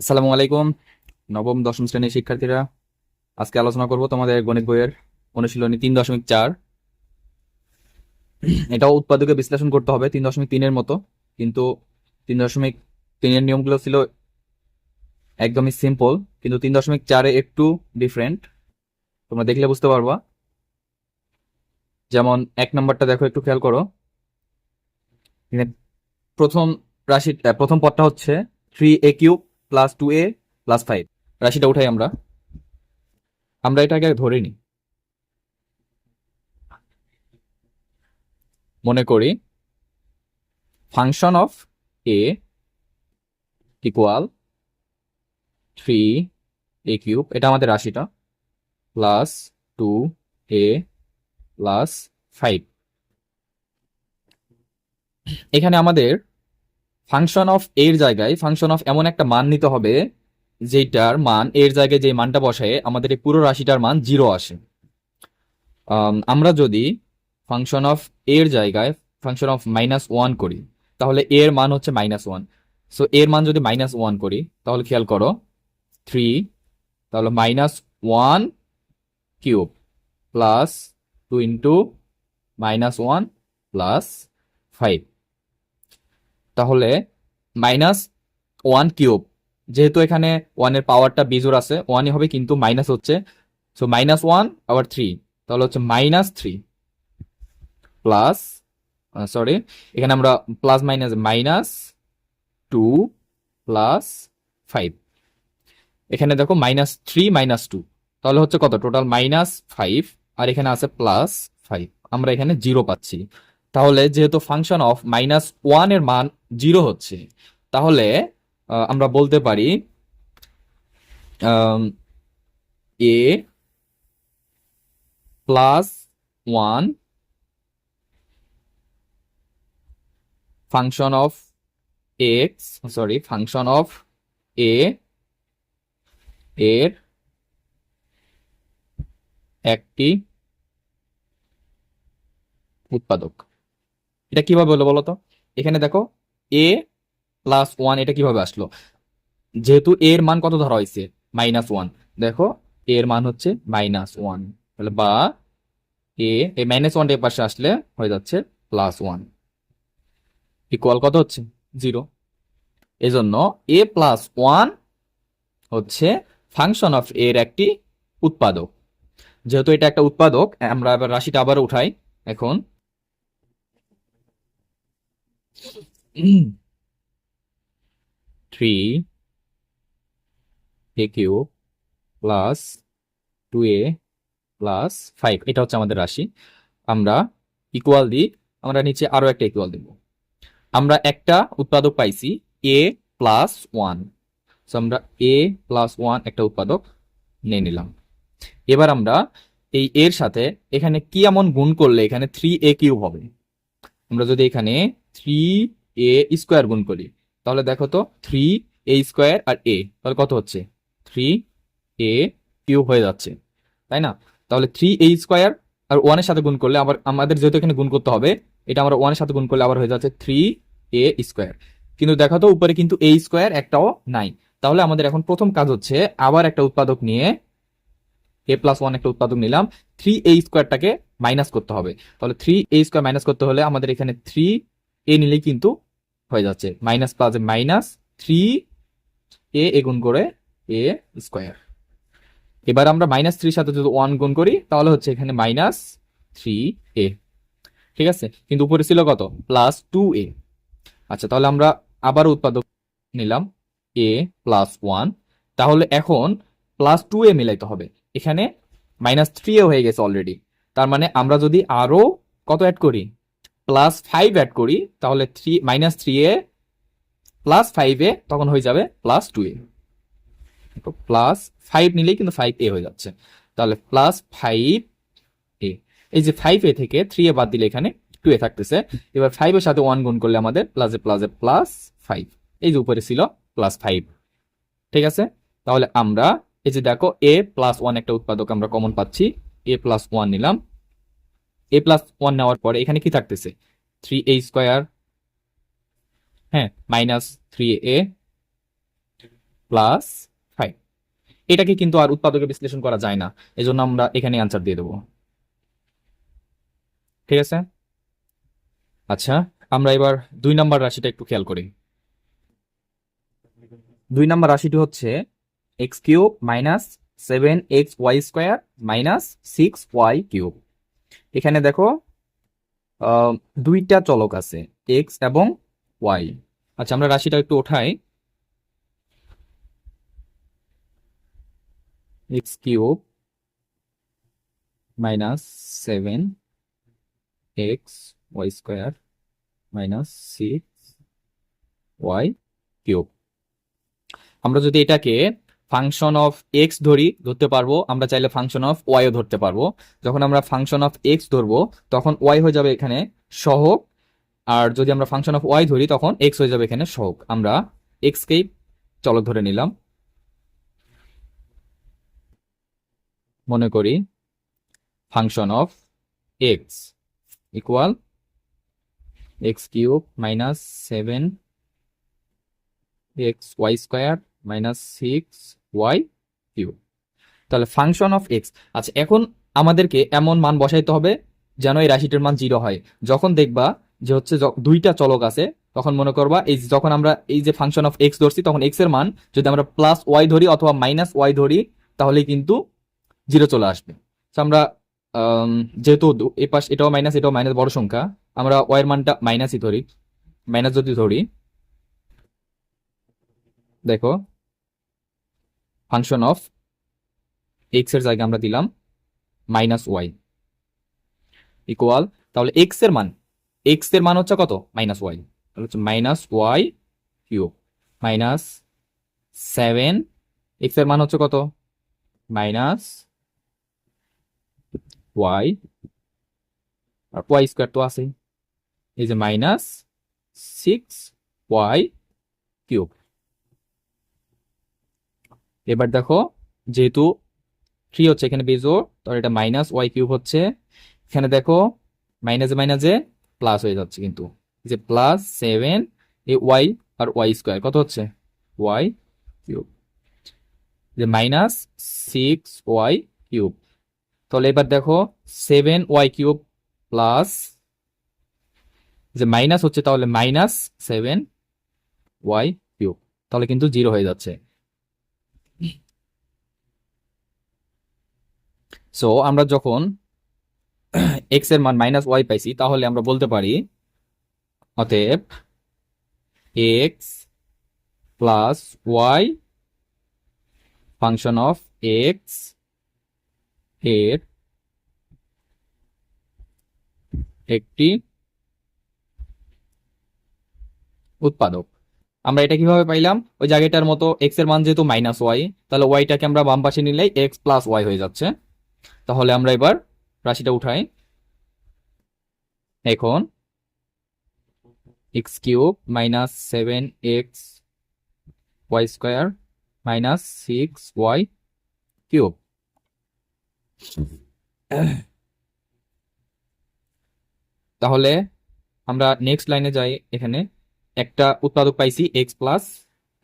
আসসালামু আলাইকুম। নবম দশম শ্রেণীর শিক্ষার্থীরা, আজকে আলোচনা করব তোমাদের গণিত বইয়ের অনুশীলনী 3.4। এটাও উৎপাদকে বিশ্লেষণ করতে হবে 3.3-এর মতো, কিন্তু 3.3-এর নিয়মগুলো ছিল একদমই সিম্পল, কিন্তু 3.4-এ একটু ডিফারেন্ট। তোমরা দেখলে বুঝতে পারবা। যেমন 1 নম্বরটা দেখো, একটু খেয়াল করো। এখানে প্রথম প্রথম পদটা হচ্ছে 3a³ + 2a + 5। রাশিটা উঠাই আমরা আমরা এটাকে ধরে নিই। মনে করি function of A equal 3a³, এটা আমাদের রাশিটা, প্লাস 2a প্লাস 5। এখানে আমাদের ফাংশন অফ এর জায়গায় ফাংশন অফ এমন একটা মান নিতে হবে যেটার মান এর জায়গায় যে মানটা বসায় আমাদের এই পুরো রাশিটার মান 0 আসে। আমরা যদি ফাংশন অফ এর জায়গায় ফাংশন অফ -1 করি, তাহলে এর মান হচ্ছে -1। সো এর মান যদি -1 করি, তাহলে খেয়াল করো 3, তাহলে -1³ প্লাস 2 ইন্টু -1 প্লাস 5। তাহলে -1³ যেহেতু এখানে 1-এর পাওয়ারটা বিজোড় আছে, 1ই হবে, কিন্তু মাইনাস হচ্ছে। সো -1 আবার 3, তাহলে হচ্ছে -3 প্লাস, সরি, এখানে আমরা প্লাস মাইনাস -2 প্লাস 5। এখানে দেখো -3 -2, তাহলে হচ্ছে কত টোটাল -5, আর এখানে আছে +5। আমরা এখানে 0 পাচ্ছি। তাহলে যেহেতু ফাংশন অফ -1 এর মান 0 হচ্ছে, তাহলে আমরা বলতে পারি a +1 function of function of a এর একটি উৎপাদক। এটা কিভাবে হলো বলো তো? এখানে দেখো a+1 এটা কিভাবে আসলো? যেহেতু এর মান কত ধরা হয়েছে, -1, দেখো এর মান হচ্ছে -1, তাহলে বা এই -1 এর পাশে আসলে হয়ে যাচ্ছে +1, ইকুয়াল কত হচ্ছে 0। এজন্য a+1 হচ্ছে ফাংশন অফ এর একটি উৎপাদক। যেহেতু এটা একটা উৎপাদক, আমরা এবার রাশিটা আবার উঠাই এখন। 3a³ প্লাস 2a প্লাস 5, এটা হচ্ছে আমাদের রাশি। আমরা ইকুয়াল দিই, আমরা নিচে আরো একটা ইকুয়াল দিব। আমরা একটা উৎপাদক পাইছি a+1, সো আমরা a+1 একটা উৎপাদক নিয়ে নিলাম। এবার আমরা এই এর সাথে এখানে কি এমন গুণ করলে এখানে 3a³ হবে? আমরা যদি এখানে 3a² গুণ করি, তাহলে দেখো তো 3a² আর a, তাহলে কত হচ্ছে 3a³ হয়ে যাচ্ছে, তাই না? তাহলে 3a² আর 1 এর সাথে গুণ করলে আবার আমাদের যেহেতু এখানে গুণ করতে হবে, এটা আমরা 1 এর সাথে গুণ করলে আবার হয়ে যাচ্ছে 3a²। কিন্তু দেখো তো উপরে কিন্তু a² একটাও নাই। তাহলে আমাদের এখন প্রথম কাজ হচ্ছে আবার একটা উৎপাদক নিয়ে a+1 একটা উৎপাদক নিলাম, 3a² মাইনাস করতে হবে। তাহলে 3a² মাইনাস করতে হলে আমাদের এখানে 3a নিলেই কিন্তু হয়ে যাচ্ছে, মাইনাস প্লাস মাইনাস 3a গুণ করে a²। এবার আমরা -3 সাথে যদি 1 গুণ করি, তাহলে হচ্ছে এখানে -3a। ঠিক আছে, কিন্তু উপরে ছিল কত +2a। আচ্ছা, তাহলে আমরা আবার উৎপাদক নিলাম a+1, তাহলে এখন +2a মিলাইতে হবে। এখানে -3a হয়ে গেছে অলরেডি, তার মানে আমরা যদি আরো কত অ্যাড করি, +5 অ্যাড করি, তাহলে -3a +5a তখন হয়ে যাবে +2a। +5 নিলেই কিন্তু 5a হয়ে যাচ্ছে, তাহলে +5a। এই যে 5a থেকে 3a বাদ দিলে এখানে 2a থাকতেছে। এবার 5 এর সাথে 1 গুণ করলে আমাদের প্লাসে প্লাসে +5, এই যে উপরে ছিল +5। ঠিক আছে, তাহলে আমরা এই যে দেখো a+1 একটা উৎপাদক আমরা কমন পাচ্ছি, a+1 নিলাম। a+1 নেওয়ার পরে এখানে কি থাকতেছে 3a², হ্যাঁ, -3a প্লাস 5। এটাকে কিন্তু আর উৎপাদকে বিশ্লেষণ করা যায় না, এজন্য আমরা এখানে আনসার দিয়ে দেবো। ঠিক আছে, আচ্ছা আমরা এবার 2 নম্বর রাশিটা একটু খেয়াল করি। 2 নম্বর রাশিটি হচ্ছে x cube minus 7xy² minus 6y³ এখানে দেখো দুইটা চলক আছে, এক্স এবং ওয়াই। আচ্ছা আমরা রাশিটা একটু ওঠাই। X cube minus 7xy² minus 6y³। আমরা যদি এটাকে ফাংশন অফ এক্স ধরতে পারবো, আমরা চাইলে ফাংশন অফ ওয়াইও ধরতে পারবো। যখন আমরা ফাংশন অফ এক্স ধরবো তখন ওয়াই হয়ে যাবে এখানে সহগ, আর যদি আমরা ফাংশন অফ ওয়াই ধরি তখন এক্স হয়ে যাবে এখানে সহগ। আমরা এক্স কেই চলক ধরে নিলাম, মনে করি function of x equal x cube minus 7xy² minus 6y³। তাহলে ফাংশন অফ এক্স। আচ্ছা এখন আমাদেরকে এমন মান বসাইতে হবে যেন এই রাশিটির মান 0 হয়। যখন দেখবা যে হচ্ছে দুইটা চলক আছে তখন মনে করবা এই যখন আমরা এই যে ফাংশন অফ এক্স ধরছি তখন এক্স এর মান যদি আমরা প্লাস ওয়াই ধরি অথবা মাইনাস ওয়াই ধরি তাহলে কিন্তু 0 চলে আসবে। তো আমরা যেহেতু এই পাশ এটাও মাইনাস বড় সংখ্যা, আমরা ওয়াই এর মানটা মাইনাসই ধরি। মাইনাস যদি ধরি, দেখো ফাংশন অফ এক্স এর জায়গায় আমরা দিলাম মাইনাস ওয়াই ইকুয়াল, তাহলে এক্স এর মান হচ্ছে কত? Minus Y. তাহলে হচ্ছে মাইনাস y³ মাইনাস 7, এক্স এর মান হচ্ছে কত? মাইনাস ওয়াই, আর y² তো আছে, এই যে মাইনাস 6y³। এবার দেখো যেহেতু 3 হচ্ছে এখানে বেজোড়, তাহলে এটা মাইনাস y³ হচ্ছে। এখানে দেখো মাইনাসে প্লাস হয়ে যাচ্ছে, কিন্তু যে plus 7 A Y R y² কত হচ্ছে? y³ যে মাইনাস 6y³ তাহলে এবার দেখো 7y³ প্লাস যে মাইনাস হচ্ছে, তাহলে মাইনাস 7y³ তাহলে কিন্তু 0 হয়ে যাচ্ছে। সো আমরা যখন এক্স এর মান মাইনাস ওয়াই পাইছি তাহলে আমরা বলতে পারি অতএব X plus Y function of X এর একটি উৎপাদক। আমরা এটা কিভাবে পাইলাম? ওই জায়গাটার মতো এক্স এর মান যেহেতু মাইনাস ওয়াই, তাহলে ওয়াইটাকে আমরা বাম পাশে নিলেই এক্স প্লাস ওয়াই হয়ে যাচ্ছে। তাহলে আমরা এবার রাশিটা উঠাই। এখন x cube minus 7xy² minus 6y³। তাহলে আমরা নেক্সট লাইনে যাই। এখানে একটা উৎপাদক পাইছি এক্স প্লাস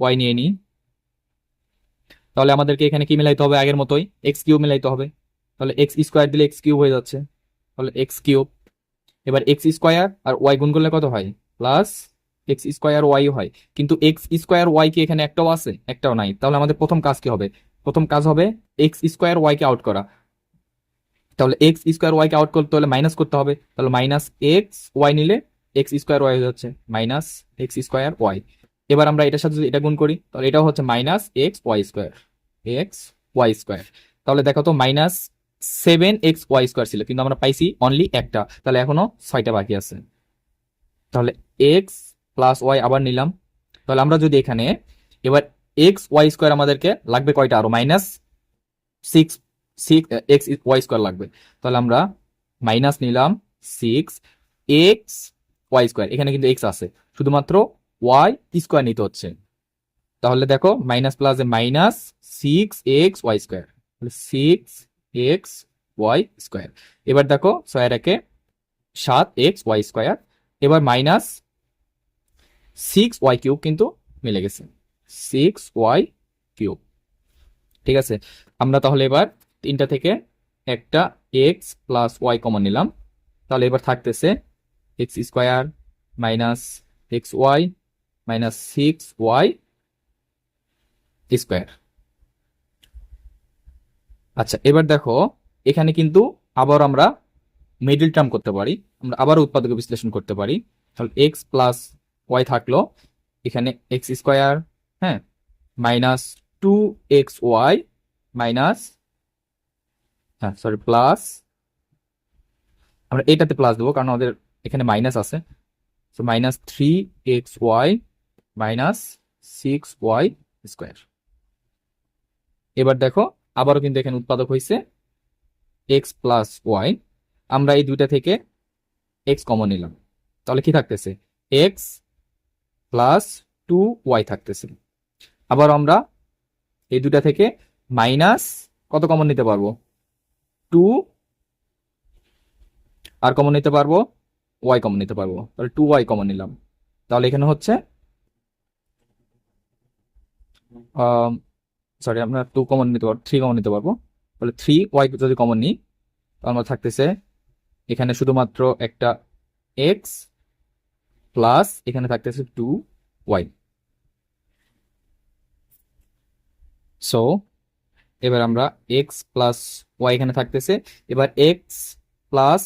ওয়াই নিয়ে নিই। তাহলে আমাদেরকে এখানে কি মিলাইতে হবে? আগের মতোই এক্স কিউব মিলাইতে হবে। তাহলে x² দিলে x³ হয়ে যাচ্ছে, তাহলে x³ এবার x² আর ওয়াই গুণ করলে কত হয়? প্লাস x² ওয়াই হয়, কিন্তু x² ওয়াই কি এখানে একটাও আছে? একটাও নাই। তাহলে আমাদের প্রথম কাজ কি হবে? প্রথম কাজ হবে x² ওয়াই কে আউট করা। তাহলে x² ওয়াই কে আউট করতে হলে মাইনাস করতে হবে, তাহলে মাইনাস এক্স ওয়াই নিলে x² ওয়াই হয়ে যাচ্ছে মাইনাস x² ওয়াই। এবার আমরা এটার সাথে যদি এটা গুণ করি তাহলে এটাও হচ্ছে মাইনাস xy²। তাহলে দেখো তো মাইনাস 7xy² ছিল, কিন্তু আমরা পাইছি অনলি একটা, তাহলে এখনো 6টা বাকি আছে। তাহলে এক্স প্লাস ওয়াই আবার নিলাম। তাহলে আমরা যদি এখানে এবার xy² আমাদেরকে লাগবে কয়টা? আরো মাইনাস 6xy² লাগবে। তাহলে আমরা মাইনাস নিলাম 6xy², এখানে কিন্তু এক্স আছে, শুধুমাত্র y² নিতে হচ্ছে। তাহলে দেখো minus plus minus 6xy², 6xy²। এবার দেখো 6 একে 7xy², এবার মাইনাস 6y³ কিন্তু মিলে গেছে 6y³ কিউব। ঠিক আছে, আমরা তাহলে এবার তিনটা থেকে একটা এক্স প্লাস ওয়াই কমন নিলাম, তাহলে এবার থাকতেছে X square minus X Y minus 6y square. আচ্ছা, এবার দেখো এখানে কিন্তু আবার আমরা মিডল টার্ম করতে পারি, আমরা আবার উৎপাদক বিশ্লেষণ করতে পারি। তাহলে এক্স প্লাস ওয়াই থাকলো, এখানে এক্স স্কোয়ার, হ্যাঁ, মাইনাস 2xy মাইনাস, হ্যাঁ সরি প্লাস, আমরা এটাতে প্লাস দেবো কারণ আমাদের এখানে মাইনাস আছে, so minus 3xy minus 6y square. এবার দেখো আবারও কিন্তু এখানে উৎপাদক হয়েছে এক্স প্লাস ওয়াই, আমরা এই দুইটা থেকে এক্স কমন নিলাম, তাহলে কি থাকতেছে এক্স প্লাস 2y থাকতেছে। আবার আমরা এই দুইটা থেকে মাইনাস কত কমন নিতে পারবো, 2, আর কমন নিতে পারবো ওয়াই কমন নিতে পারবো, তাহলে 2y কমন নিলাম, তাহলে এখানে হচ্ছে সরি আমরা 2 কমন নিতে পারবো, 3 কমন নিতে পারবো, তাহলে 3y যদি কমন নিই তাহলে আমার থাকতেছে এখানে শুধুমাত্র একটা এক্স প্লাস এখানে থাকতেছে 2y। সো এবার আমরা এক্স প্লাস ওয়াই এখানে থাকতেছে, এবার এক্স প্লাস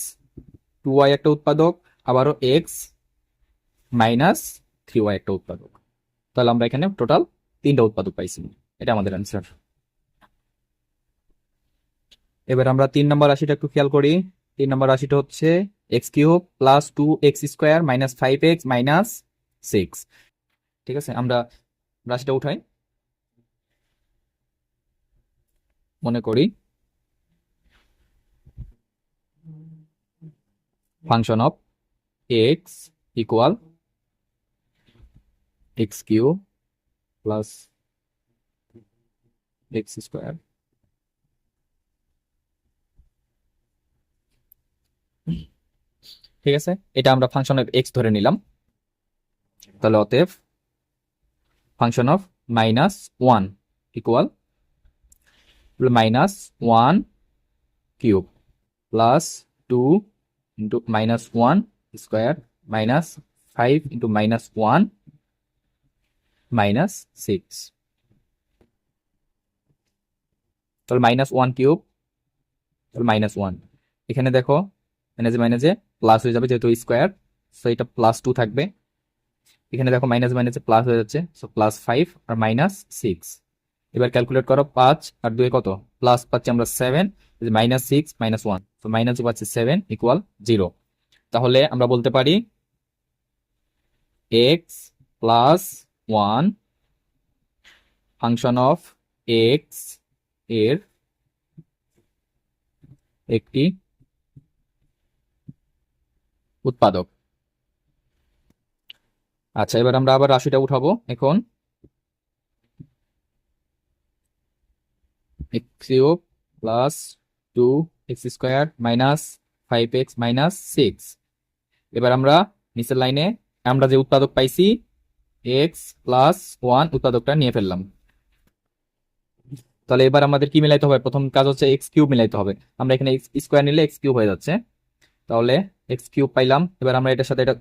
2y একটা উৎপাদক, আবারও এক্স মাইনাস 3y একটা উৎপাদক, তাহলে আমরা এখানে টোটাল 3টা উৎপাদক পাইছি, এটা আমাদের অ্যান্সার। এবার আমরা 3 নম্বর রাশিটা একটু খেয়াল করি। 3 নম্বর রাশিটা হচ্ছে x cube plus 2x square minus 5x minus 6। ঠিক আছে, আমরা রাশিটা উঠাই, মনে করি function of x equal x cube plus x square ঠিক আছে, এটা আমরা ফাংশন অফ এক্স ধরে নিলাম, তাহলে অতএব function of minus 1 equal minus 1 cube plus 2 into minus 1 square minus 5 into minus 1 minus 6, তাহলে মাইনাস 1 কিউব, তাহলে মাইনাস 1, এখানে দেখো মাইনাসে মাইনাসে প্লাস হয়ে যাবে যেহেতু স্কোয়ার, সো এটা প্লাস 2 থাকবে, এখানে দেখো মাইনাস মাইনাসে প্লাস হয়ে যাচ্ছে, সো প্লাস 5 আর মাইনাস 6। এবার ক্যালকুলেট করো, 5 আর 2 কত, প্লাস পাচ্ছি আমরা 7, মাইনাস 6 মাইনাস 1, তো মাইনাস পাচ্ছি 7 ইকুয়াল 0। তাহলে আমরা বলতে পারি x plus 1 function of X এর একটি উৎপাদক। আচ্ছা, এবার আমরা আবার রাশিটা উঠাবো, এখন x cube plus 2x square minus 5x minus 6। এবার আমরা নিচের লাইনে আমরা যে উৎপাদক পাইছি এক্স প্লাস 1 উৎপাদকটা নিয়ে ফেললাম, তাহলে এবার আমাদের কি মিলাইতে হবে, প্রথম কাজ হচ্ছে এক্স কিউব মিলাইতে হবে, আমরা এখানে এক্স স্কোয়ার নিলে এক্স কিউব হয়ে যাচ্ছে, তাহলে এক্স কিউব পাইলাম, এবার আমরা এটার সাথে এটা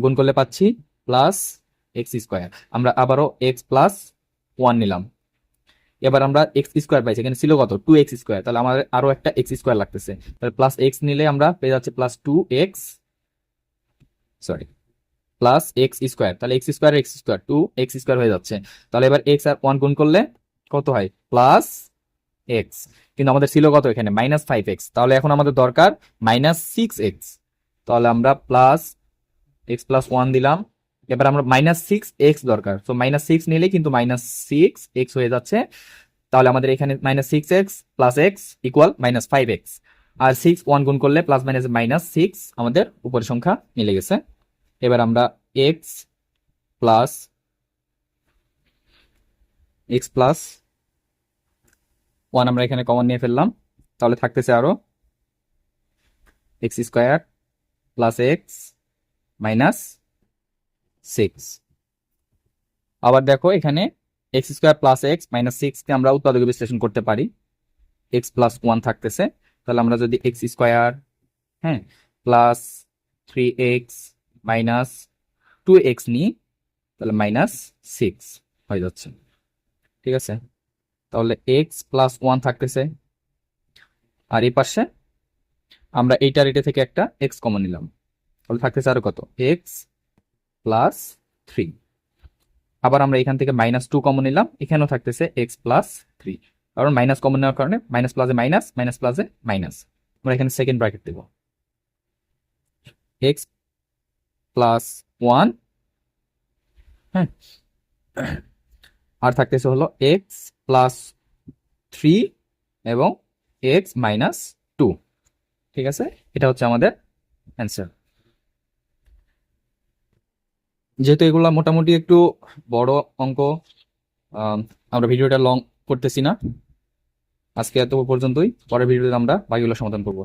গুণ করলে পাচ্ছি প্লাস এক্স স্কোয়ার, আমরা আবারও এক্স প্লাস 1 নিলাম, এবার আমরা এক্স স্কোয়ার পাইছি, এখানে ছিল কত 2x স্কোয়ার, তাহলে আমাদের আরো একটা এক্স স্কোয়ার লাগতেছে, তাহলে প্লাস এক্স নিলে আমরা পেয়ে যাচ্ছে plus 2x, sorry plus x square, তাহলে এক্স স্কোয়ার 2x স্কোয়ার হয়ে যাচ্ছে, তাহলে এবার এক্স আর 1 গুণ করলে কত হয় প্লাস এক্স, কিন্তু আমাদের ছিল কত এখানে মাইনাস 5x, তাহলে এখন আমাদের দরকার মাইনাস 6x, তাহলে আমরা প্লাস এক্স প্লাস 1 দিলাম, এবার আমরা মাইনাস 6x দরকার, তো মাইনাস 6 নিলে কিন্তু মাইনাস 6x হয়ে যাচ্ছে, তাহলে আমাদের এখানে minus 6x plus x equal minus 5x, আর 6 1 গুণ করলে প্লাস মাইনাস মাইনাস 6 আমাদের উপরের সংখ্যা মিলে গেছে। এবার আমরা এক্স প্লাস 1 আমরা এখানে কমন নিয়ে ফেললাম, তাহলে থাকতেছে আরো x square plus x minus 6। আবার দেখো এখানে x square plus x minus সিক্সকে আমরা উৎপাদকে বিশ্লেষণ করতে পারি। এক্স প্লাস ওয়ান থাকতেছে, তাহলে আমরা যদি এক্স স্কোয়ার, হ্যাঁ, প্লাস 3x মাইনাস 2x নিই, তাহলে মাইনাস 6 হয়ে যাচ্ছে। ঠিক আছে, তাহলে এক্স প্লাস ওয়ান থাকতেছে, আর এই পাশে আমরা এইটার এটা থেকে একটা এক্স কমন নিলাম, তাহলে থাকতেছে আরো কত, এক্স প্লাস 3। আবার আমরা এখান থেকে মাইনাস 2 কমন নিলাম, এখানেও থাকতেছে এক্স প্লাস 3, কারণ মাইনাস কমন নেওয়ার কারণে মাইনাস প্লাসে মাইনাস, মাইনাস প্লাসে মাইনাস, আমরা এখানে সেকেন্ড ব্র্যাকেট দেব, এক্স প্লাস 1, হ্যাঁ, আর থাকতেছে হলো এক্স প্লাস 3 এবং এক্স মাইনাস 2। ঠিক আছে, এটা হচ্ছে আমাদের অ্যান্সার। যেহেতু এগুলা মোটামুটি একটু বড় অঙ্ক, আমরা ভিডিওটা লং করতেছি না, আজকে এত পর্যন্তই। পরের ভিডিওতে আমরা বাকিগুলো সমাধান করবো।